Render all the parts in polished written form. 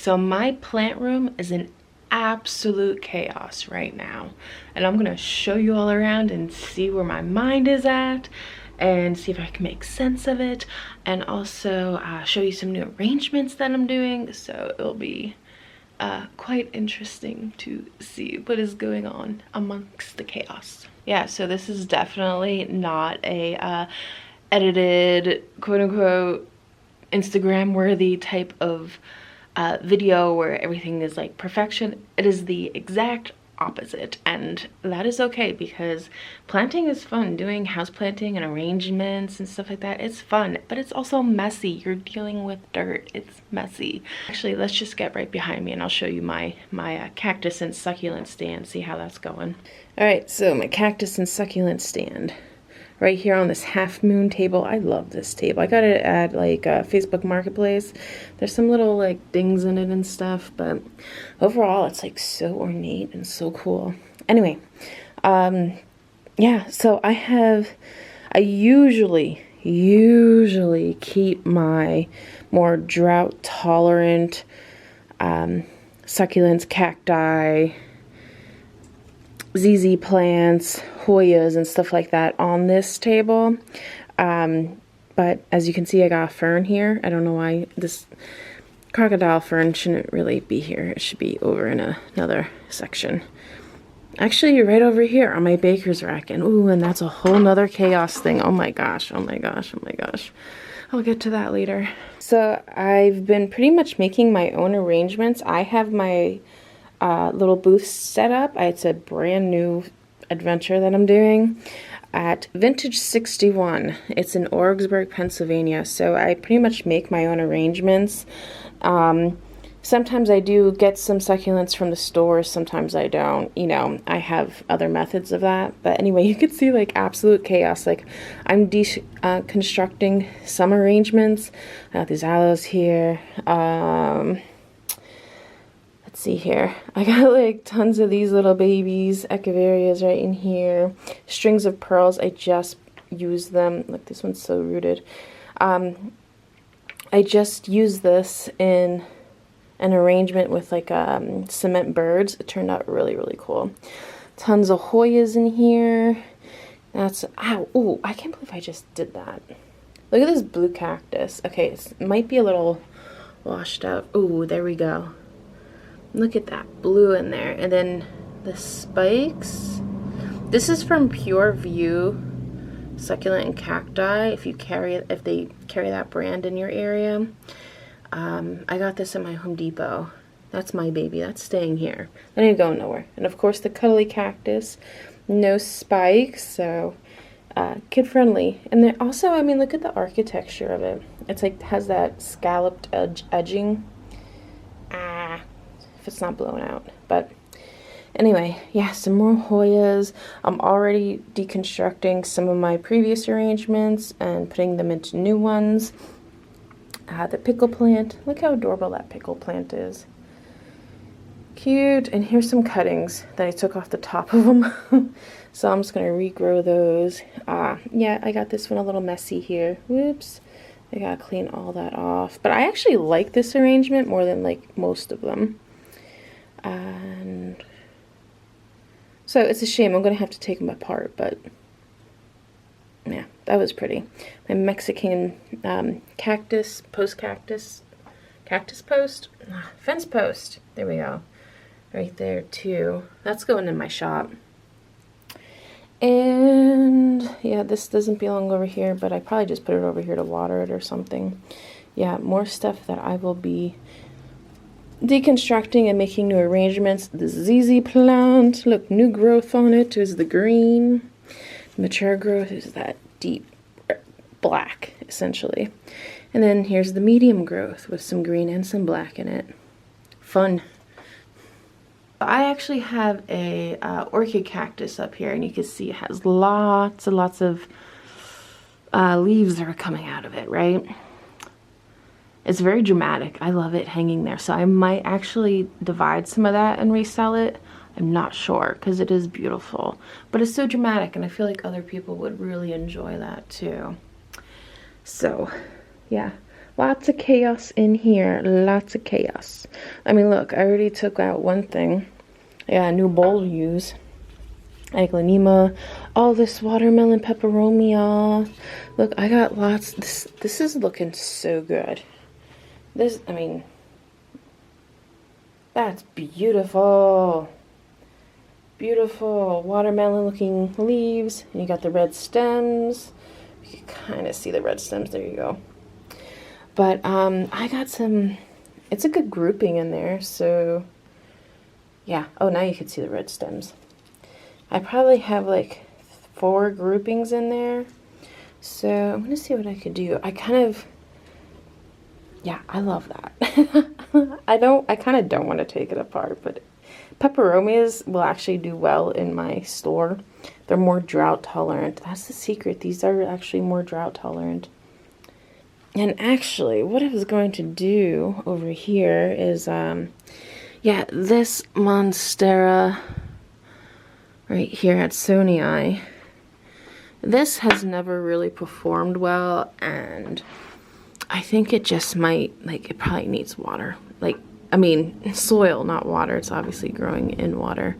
so my plant room is an absolute chaos right now, and I'm gonna show you all around and see where my mind is at and see if I can make sense of it, and also show you some new arrangements that I'm doing. So it'll be quite interesting to see what is going on amongst the chaos. Yeah, so this is definitely not a edited, quote-unquote, Instagram worthy type of video where everything is like perfection. It is the exact opposite, and that is okay, because planting is fun. Doing house planting and arrangements and stuff like that, it's fun, but it's also messy. You're dealing with dirt. It's messy. Actually, let's just get right behind me and I'll show you my cactus and succulent stand, see how that's going. All right, so my cactus and succulent stand right here on this half moon table. I love this table. I got it at like Facebook Marketplace. There's some little like dings in it and stuff, but overall it's like so ornate and so cool. Anyway, yeah, so I usually keep my more drought tolerant succulents, cacti, ZZ plants, Hoyas, and stuff like that on this table. But as you can see, I got a fern here. I don't know why this crocodile fern shouldn't really be here. It should be over in another section. Actually, right over here on my baker's rack. And ooh, and that's a whole nother chaos thing. Oh my gosh, oh my gosh, oh my gosh. I'll get to that later. So I've been pretty much making my own arrangements. I have my little booth set up. It's a brand new adventure that I'm doing at Vintage 61. It's in Orwigsburg, Pennsylvania. So I pretty much make my own arrangements. Sometimes I do get some succulents from the store, sometimes I don't. You know, I have other methods of that. But anyway, you can see like absolute chaos. Like I'm constructing some arrangements. I got these aloes here. Let's see here. I got like tons of these little babies, echeverias right in here. Strings of pearls. I just use them. Look, this one's so rooted. I just used this in an arrangement with like cement birds. It turned out really, really cool. Tons of Hoyas in here. That's, ow, ooh, I can't believe I just did that. Look at this blue cactus. Okay, it might be a little washed out. Ooh, there we go. Look at that blue in there. And then the spikes. This is from Pure View Succulent and Cacti. If they carry that brand in your area. I got this at my Home Depot. That's my baby. That's staying here. That ain't going nowhere. And of course the cuddly cactus. No spikes, so kid friendly. And then also, I mean, look at the architecture of it. It's like has that scalloped edging. If it's not blown out. But anyway, yeah, some more Hoyas. I'm already deconstructing some of my previous arrangements and putting them into new ones. The pickle plant. Look how adorable that pickle plant is. Cute. And here's some cuttings that I took off the top of them. So I'm just going to regrow those. Yeah, I got this one a little messy here. Whoops. I got to clean all that off. But I actually like this arrangement more than like most of them. And so it's a shame. I'm going to have to take them apart, but yeah, that was pretty. My Mexican cactus post. Fence post. There we go. Right there too. That's going in my shop. And yeah, this doesn't belong over here, but I probably just put it over here to water it or something. Yeah, more stuff that I will be deconstructing and making new arrangements. The ZZ plant, look, new growth on it is the green. Mature growth is that deep black, essentially. And then here's the medium growth with some green and some black in it. Fun. I actually have a orchid cactus up here, and you can see it has lots and lots of leaves that are coming out of it, right? It's very dramatic. I love it hanging there. So I might actually divide some of that and resell it. I'm not sure, because it is beautiful. But it's so dramatic, and I feel like other people would really enjoy that too. So, yeah. Lots of chaos in here. Lots of chaos. I mean, look, I already took out one thing. I got a new bowl to use. Aglaonema. All this watermelon pepperoni, y'all. Look, I got lots. This is looking so good. This, I mean, that's beautiful. Beautiful watermelon looking leaves. And you got the red stems. You can kind of see the red stems. There you go. But I got some, it's a good grouping in there, so yeah. Oh, now you can see the red stems. I probably have like 4 groupings in there, so I'm gonna see what I could do. I kind of, yeah, I love that. I kind of don't want to take it apart, but peperomias will actually do well in my store. They're more drought tolerant. That's the secret. These are actually more drought tolerant. And actually, what I was going to do over here is, yeah, this Monstera right here at Sonii, this has never really performed well, and I think it just might, like, it probably needs water. Like, I mean, soil, not water. It's obviously growing in water.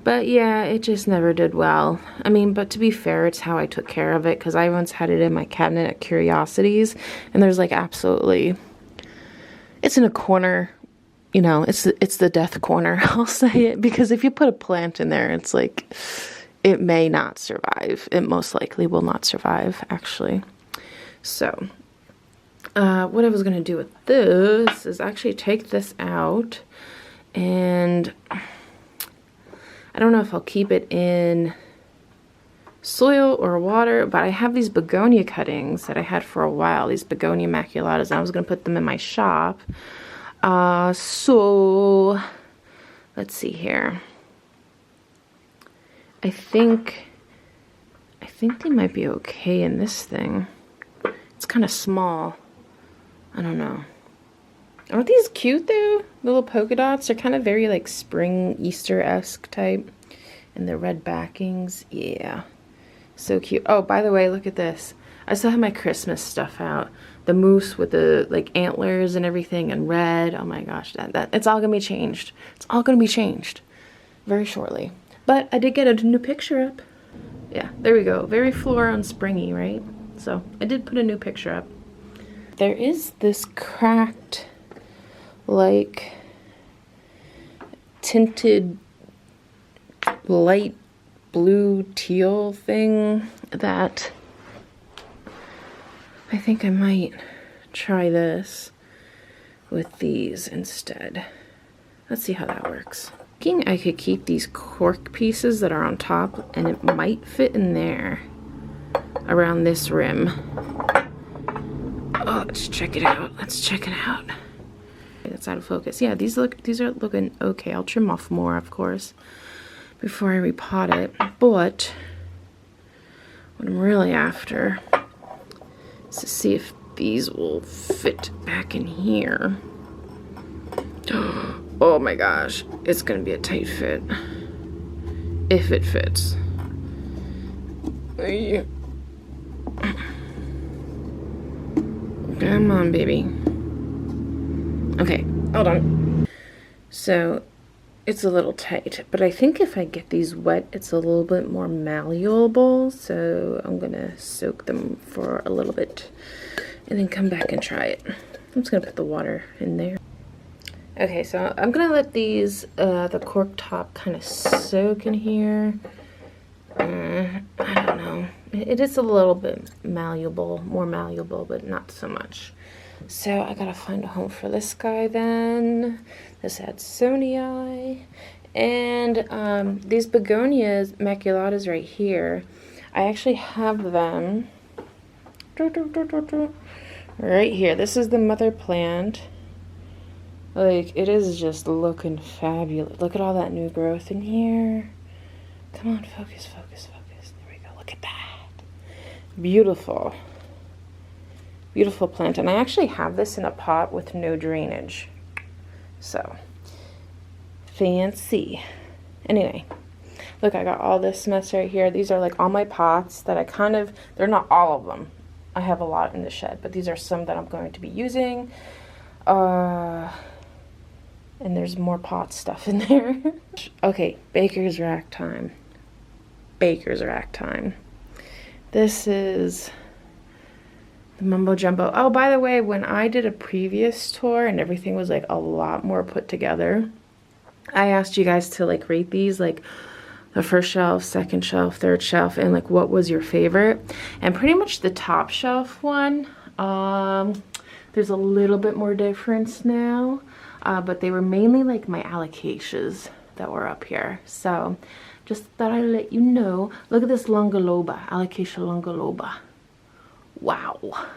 But yeah, it just never did well. I mean, but to be fair, it's how I took care of it, because I once had it in my cabinet at Curiosities, and there's like absolutely, it's in a corner, you know, it's the death corner, I'll say it, because if you put a plant in there, it's like, it may not survive. It most likely will not survive, actually. So, what I was going to do with this is actually take this out, and I don't know if I'll keep it in soil or water, but I have these begonia cuttings that I had for a while, these begonia maculatas, and I was going to put them in my shop. So, let's see here. I think they might be okay in this thing. It's kind of small. I don't know. Aren't these cute though? The little polka dots are kind of very like spring Easter-esque type. And the red backings. Yeah. So cute. Oh, by the way, look at this. I still have my Christmas stuff out. The moose with the like antlers and everything and red. Oh my gosh, that it's all gonna be changed. It's all gonna be changed very shortly. But I did get a new picture up. Yeah, there we go. Very floral and springy, right? So I did put a new picture up. There is this cracked, like, tinted light blue teal thing that I think I might try this with these instead. Let's see how that works. Thinking I could keep these cork pieces that are on top, and it might fit in there around this rim. Oh, let's check it out. Let's check it out. That's out of focus. Yeah, these are looking okay. I'll trim off more, of course, before I repot it. But what I'm really after is to see if these will fit back in here. Oh my gosh, it's gonna be a tight fit. If it fits. Come on, baby. Okay, hold on. So, it's a little tight, but I think if I get these wet, it's a little bit more malleable, so I'm gonna soak them for a little bit and then come back and try it. I'm just gonna put the water in there. Okay, so I'm gonna let these, the cork top kind of soak in here. I don't know. It is a little bit malleable, more malleable, but not so much. So I gotta find a home for this guy then. This had Sonii. And these begonias, maculatas right here, I actually have them right here. This is the mother plant. Like, it is just looking fabulous. Look at all that new growth in here. Come on, focus, focus, focus. There we go. Look at that. Beautiful. Beautiful plant. And I actually have this in a pot with no drainage. So, fancy. Anyway, look, I got all this mess right here. These are like all my pots that I kind of, they're not all of them. I have a lot in the shed, but these are some that I'm going to be using. And there's more pot stuff in there. Okay, baker's rack time. Baker's rack time. This is the mumbo jumbo. Oh, by the way, when I did a previous tour and everything was like a lot more put together, I asked you guys to like rate these, like the first shelf, second shelf, third shelf, and like what was your favorite. And pretty much the top shelf one, there's a little bit more difference now, but they were mainly like my alocasias that were up here. So just thought I'd let you know. Look at this longoloba, alocasia longoloba. Wow.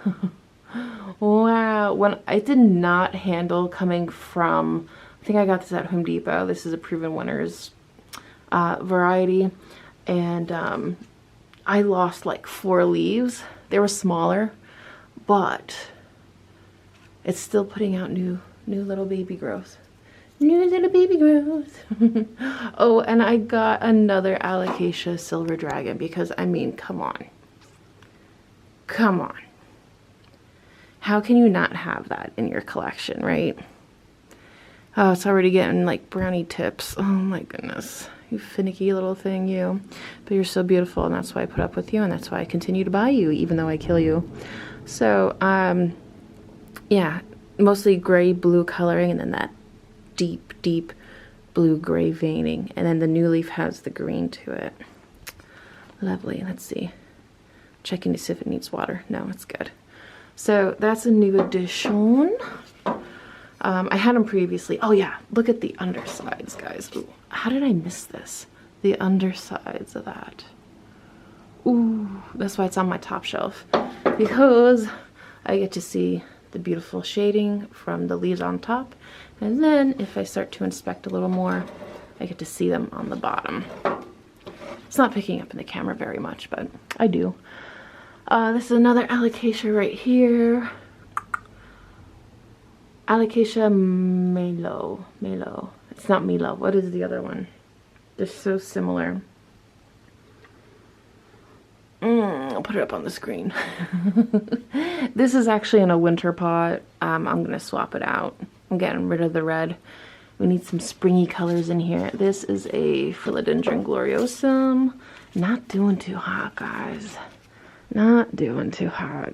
Wow. When I did not handle coming from, I think I got this at Home Depot. This is a Proven Winners variety, and I lost like 4 leaves. They were smaller, but it's still putting out new little baby growth. New little baby growth. Oh, and I got another alocasia silver dragon because, I mean, come on. Come on. How can you not have that in your collection, right? Oh, it's already getting like brownie tips. Oh my goodness. You finicky little thing, you. But you're so beautiful, and that's why I put up with you, and that's why I continue to buy you, even though I kill you. So, yeah, mostly gray-blue coloring, and then that deep blue-gray veining. And then the new leaf has the green to it. Lovely. Let's see. Checking to see if it needs water. No, it's good. So that's a new addition. I had them previously. Oh yeah, look at the undersides, guys. Ooh, how did I miss this? The undersides of that. Ooh, that's why it's on my top shelf. Because I get to see the beautiful shading from the leaves on top. And then if I start to inspect a little more, I get to see them on the bottom. It's not picking up in the camera very much, but I do. This is another alocasia right here. Alocasia Melo. It's not Milo. What is the other one? They're so similar. I'll put it up on the screen. This is actually in a winter pot. I'm going to swap it out. I'm getting rid of the red. We need some springy colors in here. This is a Philodendron gloriosum. Not doing too hot, guys. Not doing too hot.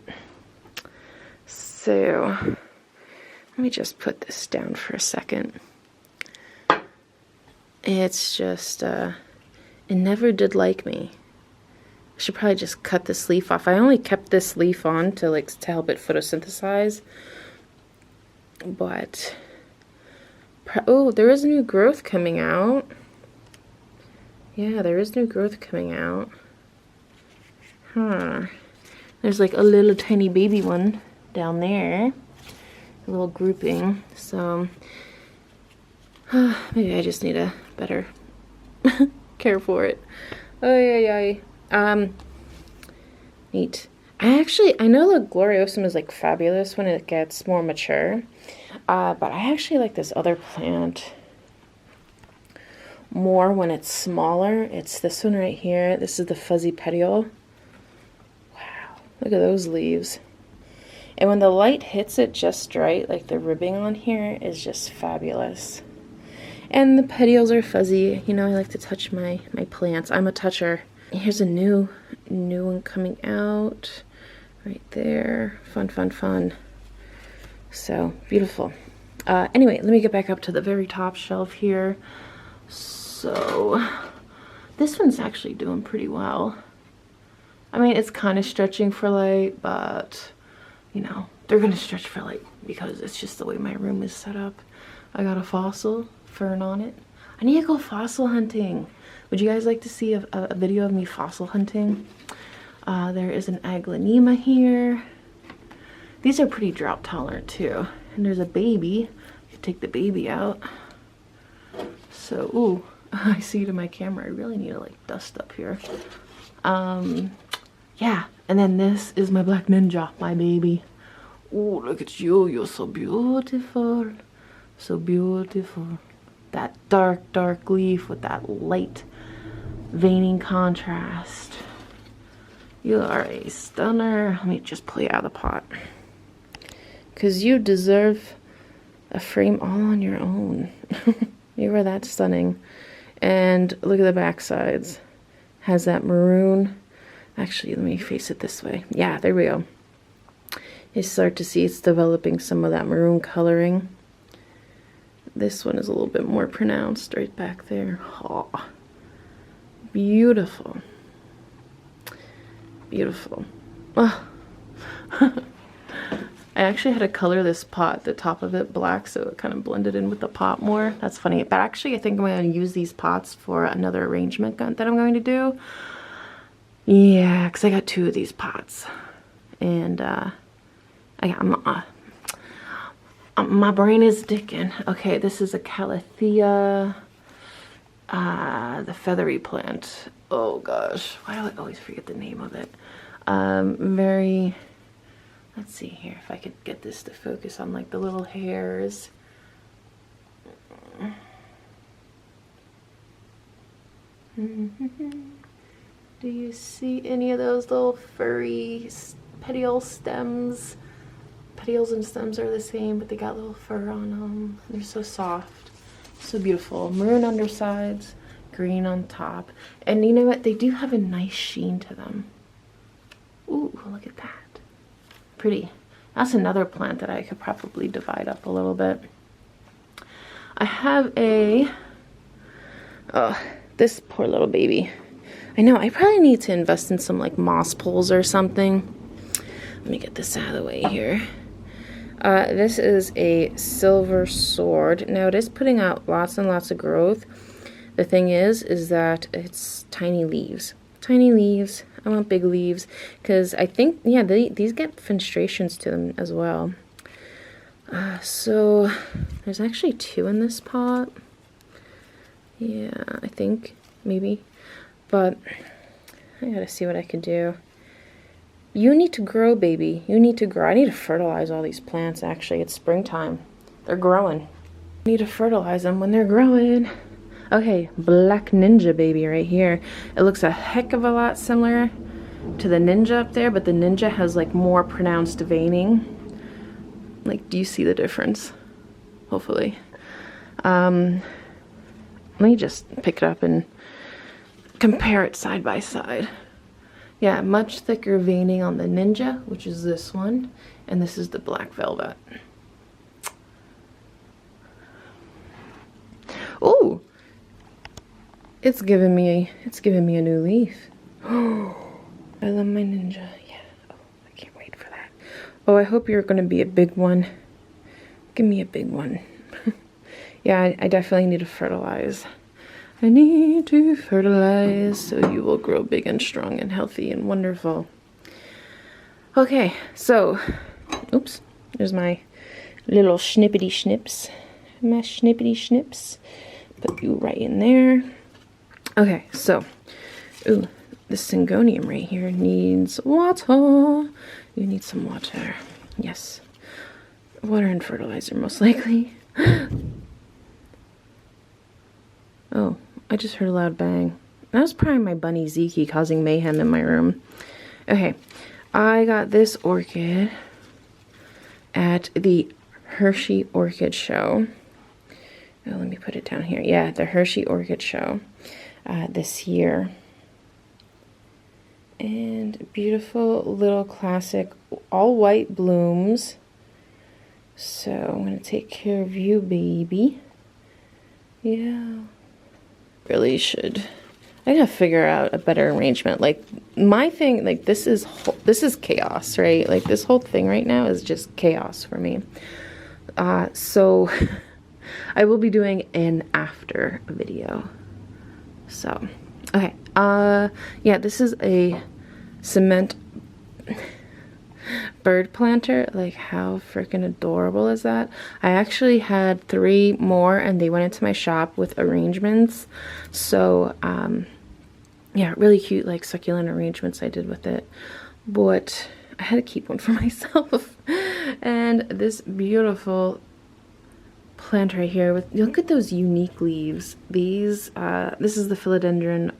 So let me just put this down for a second. It's just, it never did like me. I should probably just cut this leaf off. I only kept this leaf on to help it photosynthesize. But, oh, there is new growth coming out. Yeah, there is new growth coming out. Huh. There's like a little tiny baby one down there. A little grouping. So maybe I just need a better care for it. Oh yeah. Neat. I know the gloriosum is like fabulous when it gets more mature. But I actually like this other plant more when it's smaller. It's this one right here. This is the fuzzy petiole. Wow, look at those leaves. And when the light hits it just right, like the ribbing on here is just fabulous. And the petioles are fuzzy. You know, I like to touch my plants. I'm a toucher. Here's a new one coming out right there. Fun. So beautiful. Anyway, let me get back up to the very top shelf here. So this one's actually doing pretty well. I mean, it's kind of stretching for light, but you know, they're gonna stretch for light because it's just the way my room is set up. I got a fossil fern on it. I need to go fossil hunting. Would you guys like to see a video of me fossil hunting? There is an aglaonema here. These are pretty drought tolerant too. And there's a baby. You take the baby out. So, ooh, I see it in my camera. I really need to like dust up here. Yeah, and then this is my black ninja, my baby. Ooh, look at you. You're so beautiful. So beautiful. That dark leaf with that light veining contrast. You are a stunner. Let me just pull you out of the pot. Because you deserve a frame all on your own. You are that stunning. And look at the back sides. Has that maroon. Actually, let me face it this way. Yeah, there we go. You start to see it's developing some of that maroon coloring. This one is a little bit more pronounced right back there. Oh, beautiful. Beautiful. Oh. I actually had to color this pot, the top of it black, so it kind of blended in with the pot more. That's funny. But actually, I think I'm going to use these pots for another arrangement that I'm going to do. Yeah, because I got 2 of these pots. And my brain is dicking. Okay, this is a Calathea, the feathery plant. Oh gosh, why do I always forget the name of it? Very, let's see here if I could get this to focus on like the little hairs. Do you see any of those little furry petiole stems? Petioles and stems are the same, but they got little fur on them. They're so soft, so beautiful. Maroon undersides, green on top, and you know what? They do have a nice sheen to them. Ooh, look at that. Pretty. That's another plant that I could probably divide up a little bit. I have a, oh, this poor little baby. I know, I probably need to invest in some like moss poles or something. Let me get this out of the way here. This is a silver sword. Now it is putting out lots and lots of growth. The thing is that it's tiny leaves. Tiny leaves. I want big leaves because I think, yeah, these get fenestrations to them as well. So there's actually 2 in this pot. Yeah, I think maybe, but I gotta see what I can do. You need to grow, baby. You need to grow. I need to fertilize all these plants, actually. It's springtime. They're growing. I need to fertilize them when they're growing. Okay, black ninja baby right here. It looks a heck of a lot similar to the ninja up there, but the ninja has like more pronounced veining. Like, do you see the difference? Hopefully. Let me just pick it up and compare it side by side. Yeah, much thicker veining on the ninja, which is this one, and this is the black velvet. Oh, it's giving me a new leaf. Oh, I love my ninja. Yeah. Oh, I can't wait for that. Oh, I hope you're gonna be a big one. Give me a big one. Yeah, I definitely need to fertilize. I need to fertilize so you will grow big and strong and healthy and wonderful. Okay, so, oops, there's my little schnippity schnips. My schnippity schnips. Put you right in there. Okay, so, ooh, this syngonium right here needs water. You need some water. Yes. Water and fertilizer, most likely. Oh, I just heard a loud bang. That was probably my bunny Zeke causing mayhem in my room. Okay, I got this orchid at the Hershey Orchid Show. Oh, let me put it down here. Yeah, the Hershey Orchid Show this year. And beautiful little classic all white blooms. So I'm going to take care of you, baby. Yeah. Really should. I gotta figure out a better arrangement. Like, my thing, like, this is chaos, right? Like, this whole thing right now is just chaos for me. So I will be doing an after video. So, okay. Yeah, this is a cement bird planter. Like, how freaking adorable is that? I actually had 3 more and they went into my shop with arrangements. So, yeah, really cute, like, succulent arrangements I did with it. But I had to keep one for myself. And this beautiful plant right here with, look at those unique leaves. These, this is the philodendron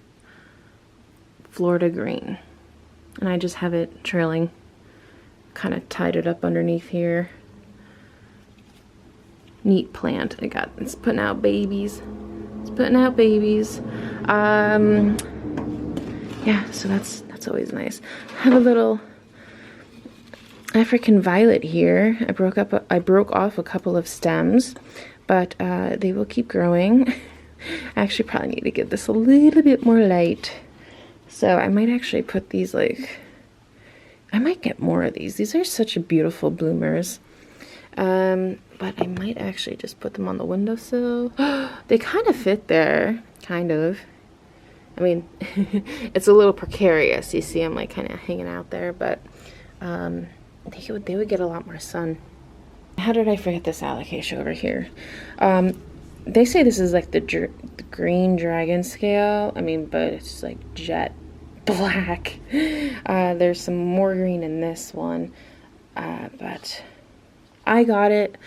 Florida green. and I just have it trailing, kind of tied it up underneath here. Neat plant. It's putting out babies. It's putting out babies. Yeah, so that's always nice. I have a little African violet here. I broke off a couple of stems, but they will keep growing. I actually probably need to get this a little bit more light. So I might actually put these, like, I might get more of these. These are such beautiful bloomers. But I might actually just put them on the windowsill. They kind of fit there, kind of. I mean, it's a little precarious. You see them like kind of hanging out there, but they would get a lot more sun. How did I forget this alocasia over here? They say this is like the green dragon scale. I mean, but it's like jet black. There's some more green in this one, but I got it.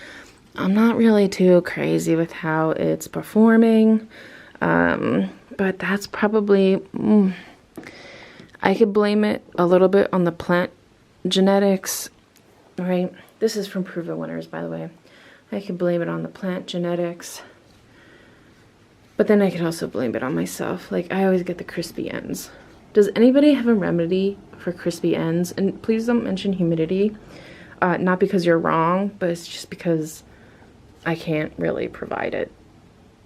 I'm not really too crazy with how it's performing. But that's probably, I could blame it a little bit on the plant genetics, right? This is from Proven Winners, by the way. I could blame it on the plant genetics, but then I could also blame it on myself. Like, I always get the crispy ends. Does anybody have a remedy for crispy ends? And please don't mention humidity. Not because you're wrong, but it's just because I can't really provide it.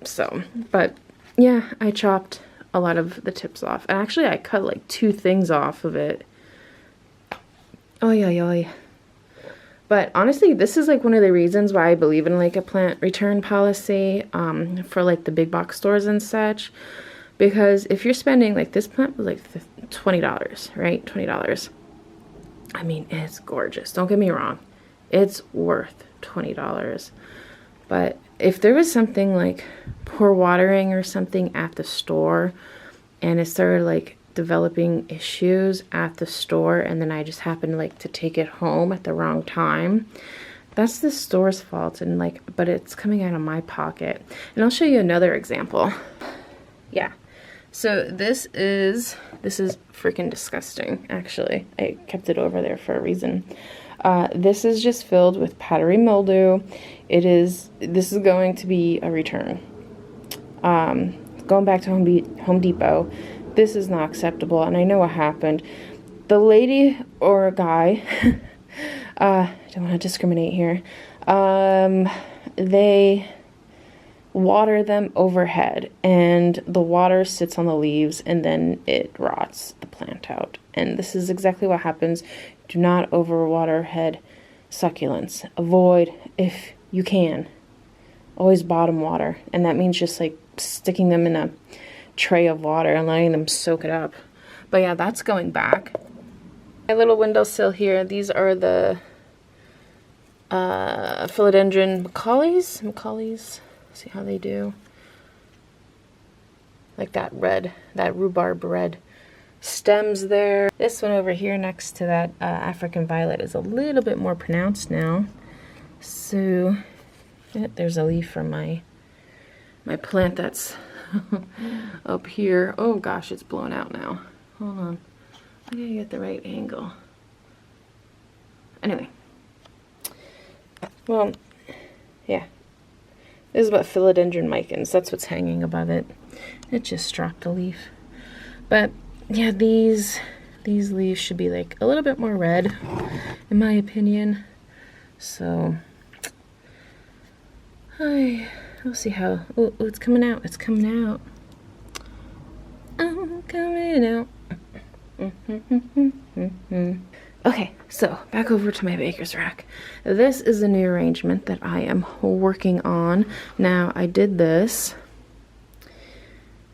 So, but yeah, I chopped a lot of the tips off. And actually, I cut like 2 things off of it. Oh, yeah. But honestly, this is like one of the reasons why I believe in like a plant return policy for like the big box stores and such. Because if you're spending, like, this plant was like $20, right? $20. I mean, it's gorgeous. Don't get me wrong. It's worth $20. But if there was something like poor watering or something at the store and it started like developing issues at the store and then I just happened like to take it home at the wrong time, that's the store's fault, and like, but it's coming out of my pocket. And I'll show you another example. Yeah. So this is freaking disgusting, actually. I kept it over there for a reason. This is just filled with powdery mildew. This is going to be a return. Going back to Home Depot, this is not acceptable, and I know what happened. The lady or guy, I don't want to discriminate here, they water them overhead, and the water sits on the leaves, and then it rots the plant out. And this is exactly what happens. Do not overwater head succulents. Avoid, if you can, always bottom water, and that means just like sticking them in a tray of water and letting them soak it up. But yeah, that's going back. My little windowsill here, these are the philodendron Macaulay's. See how they do? Like that rhubarb red stems there. This one over here next to that African violet is a little bit more pronounced now. So yeah, there's a leaf from my plant that's up here. Oh gosh, it's blown out now. Hold on. I gotta get the right angle. Anyway. Well, yeah. This is what philodendron micans. That's what's hanging above it. It just dropped a leaf. But yeah, these leaves should be like a little bit more red, in my opinion. So we'll see how. Oh, it's coming out. It's coming out. I'm coming out. Okay, so back over to my baker's rack. This is a new arrangement that I am working on. Now, I did this,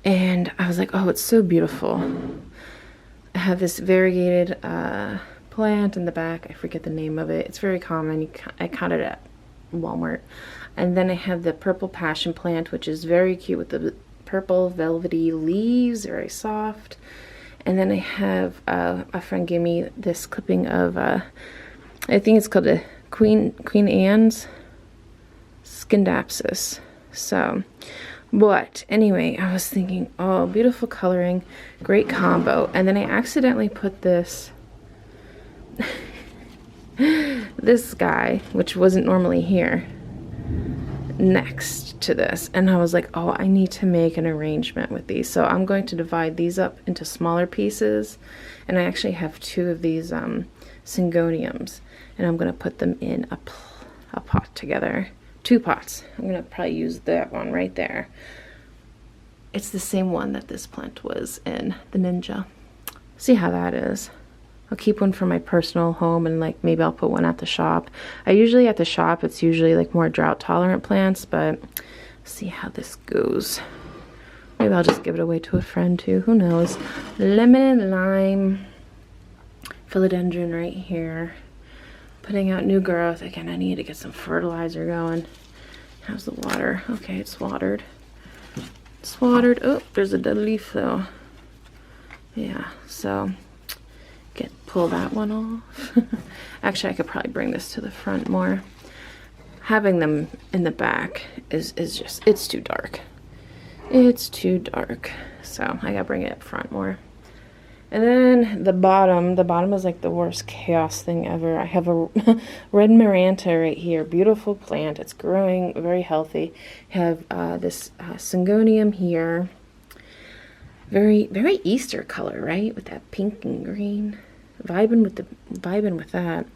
and I was like, oh, it's so beautiful. I have this variegated plant in the back. I forget the name of it. It's very common. I caught it at Walmart. And then I have the purple passion plant, which is very cute with the purple velvety leaves, very soft. And then I have a friend gave me this clipping of, I think it's called a Queen Anne's Scindapsus. So, but anyway, I was thinking, oh, beautiful coloring, great combo. And then I accidentally put this this guy, which wasn't normally here, next to this, and I was like, oh, I need to make an arrangement with these. So I'm going to divide these up into smaller pieces, and I actually have 2 of these syngoniums, and I'm going to put them in a pot together. 2 pots. I'm going to probably use that one right there. It's the same one that this plant was in, the Ninja. See how that is. I'll keep one for my personal home, and like maybe I'll put one at the shop. I usually at the shop, it's usually like more drought tolerant plants, but see how this goes. Maybe I'll just give it away to a friend too, who knows. Lemon and lime, philodendron right here. Putting out new growth. Again, I need to get some fertilizer going. How's the water? Okay, it's watered. It's watered. Oh, there's a dead leaf though. Yeah, so pull that one off. Actually, I could probably bring this to the front more. Having them in the back is just, it's too dark. It's too dark. So I gotta bring it up front more. And then the bottom is like the worst chaos thing ever. I have a red Maranta right here. Beautiful plant. It's growing very healthy. I have this syngonium here. Very, very Easter color, right? With that pink and green. Vibing with that.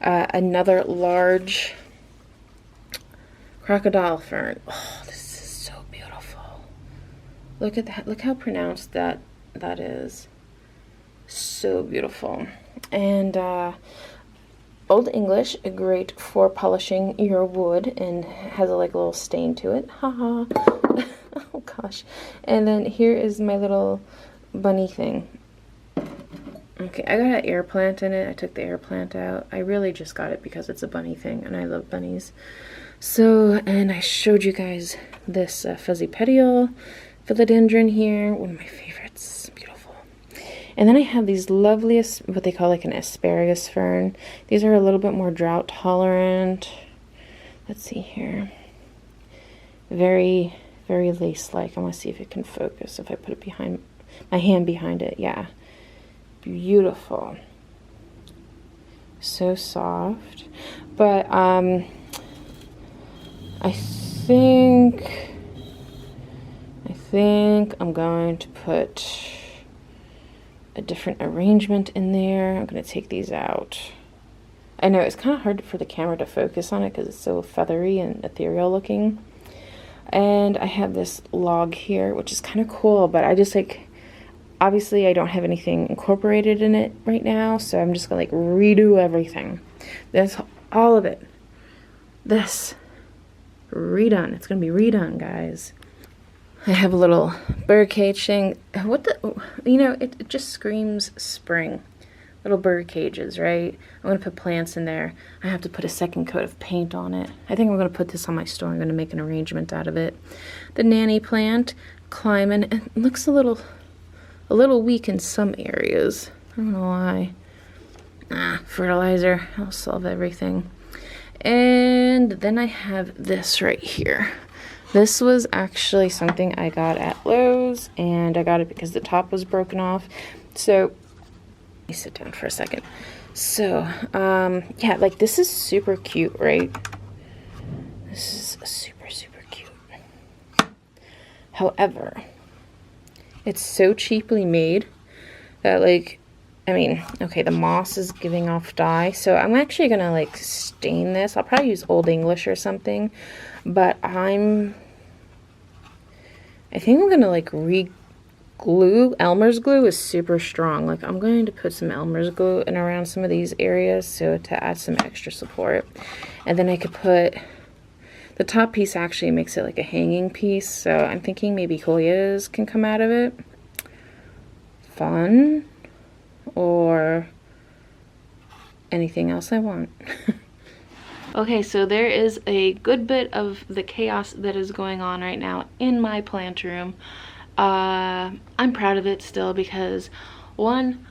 Another large crocodile fern. Oh, this is so beautiful. Look at that. Look how pronounced that is. So beautiful. And Old English, great for polishing your wood, and has a like little stain to it. Haha. Oh gosh. And then here is my little bunny thing. Okay, I got an air plant in it. I took the air plant out. I really just got it because it's a bunny thing, and I love bunnies. So, and I showed you guys this fuzzy petiole philodendron here. One of my favorites. Beautiful. And then I have these loveliest, what they call like an asparagus fern. These are a little bit more drought tolerant. Let's see here. Very, very lace-like. I want to see if it can focus, if I put it behind, my hand behind it. Yeah. Beautiful. So soft. But I think I'm going to put a different arrangement in there. I'm going to take these out. I know it's kind of hard for the camera to focus on it because it's so feathery and ethereal looking. And I have this log here, which is kind of cool, but I just like, obviously I don't have anything incorporated in it right now, so I'm just gonna like redo everything. That's all of it. This redone. It's gonna be redone, guys. I have a little bird cage thing. What the, you know, it just screams spring. Little bird cages, right? I'm gonna put plants in there. I have to put a second coat of paint on it. I think I'm gonna put this on my store. I'm gonna make an arrangement out of it. The nanny plant, climbing. It looks a little weak in some areas. I don't know why. Fertilizer. I'll solve everything. And then I have this right here. This was actually something I got at Lowe's, and I got it because the top was broken off. So let me sit down for a second. So, yeah, like this is super cute, right? This is super, super cute. However, it's so cheaply made that like, I mean, okay, the moss is giving off dye. So I'm actually gonna like stain this. I'll probably use Old English or something, but I think I'm gonna like glue. Elmer's glue is super strong. Like I'm going to put some Elmer's glue in around some of these areas so to add some extra support. And then I could put the top piece, actually makes it like a hanging piece. So I'm thinking maybe Hiatus can come out of it. Fun. Or anything else I want. Okay, so there is a good bit of the chaos that is going on right now in my plant room. I'm proud of it still because, one,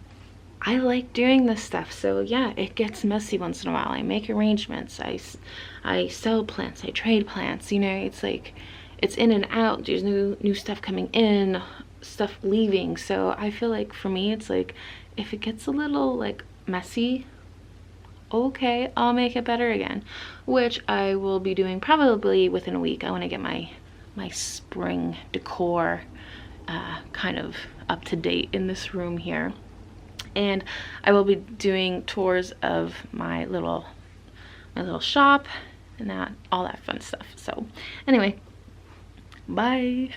I like doing this stuff. So yeah, it gets messy once in a while. I make arrangements. I sell plants. I trade plants. You know, it's like it's in and out. There's new stuff coming in, stuff leaving. So I feel like for me, it's like if it gets a little like messy, okay, I'll make it better again, which I will be doing probably within a week. I want to get my spring decor kind of up to date in this room here. And I will be doing tours of my little shop and all that fun stuff. So anyway, bye.